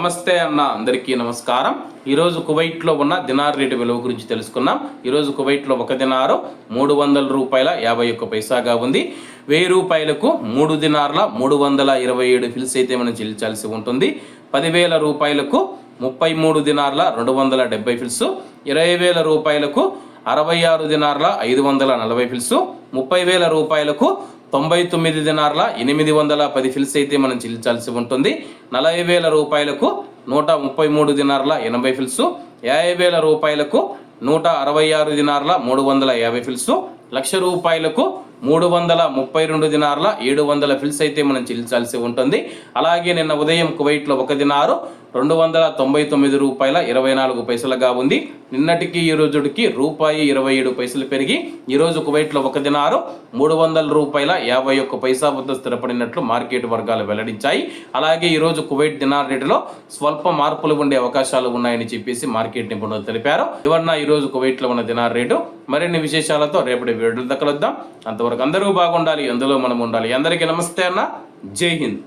నమస్తే అన్న, అందరికీ నమస్కారం. ఈరోజు కువైట్లో ఉన్న దినార్ రేటు విలువ గురించి తెలుసుకున్నాం. ఈరోజు కువైట్లో ఒక దినారు 300 రూపాయల 51 పైసాగా ఉంది. 1000 రూపాయలకు 3 దినార్ల 327 ఫిల్స్ అయితే మనం చెల్లించాల్సి ఉంటుంది. 10,000 రూపాయలకు 33 దినార్ల 270 ఫిల్స్, 20,000 రూపాయలకు 66 దినార్ల 540 ఫిల్స్, 30,000 రూపాయలకు 99 దినార్ల 810 ఫిల్స్ అయితే మనం చెల్లించాల్సి ఉంటుంది. 40,000 రూపాయలకు 133 దినార్ల 80 ఫిల్స్, 50,000 రూపాయలకు 166 దినార్ల 350 ఫిల్స్, 1,00,000 రూపాయలకు 332 దినార్ల 700 ఫిల్స్ అయితే మనం చెల్లించాల్సి ఉంటుంది. అలాగే నిన్న ఉదయం కువైట్లో ఒక దినారు 299 రూపాయల 24 పైసలుగా ఉంది. నిన్నటికి ఈ రోజుకి రూపాయి 27 పైసలు పెరిగి ఈరోజు కువైట్లో ఒక దినారు 300 రూపాయల 51 పైసా వద్ద స్థిరపడినట్లు మార్కెట్ వర్గాలు వెల్లడించాయి. అలాగే ఈరోజు కువైట్ దినార్ రేటులో స్వల్ప మార్పులు ఉండే అవకాశాలు ఉన్నాయని చెప్పేసి మార్కెట్ నిపుణులు తెలిపారు. ఇవన్న ఈరోజు కువైట్లో ఉన్న దినార్ రేటు. మరిన్ని విశేషాలతో రేపటి వీడియోలు దక్కలుద్దాం. అంతవరకు అందరూ బాగుండాలి, అందులో మనం ఉండాలి. అందరికీ నమస్తే అన్న, జై హింద్.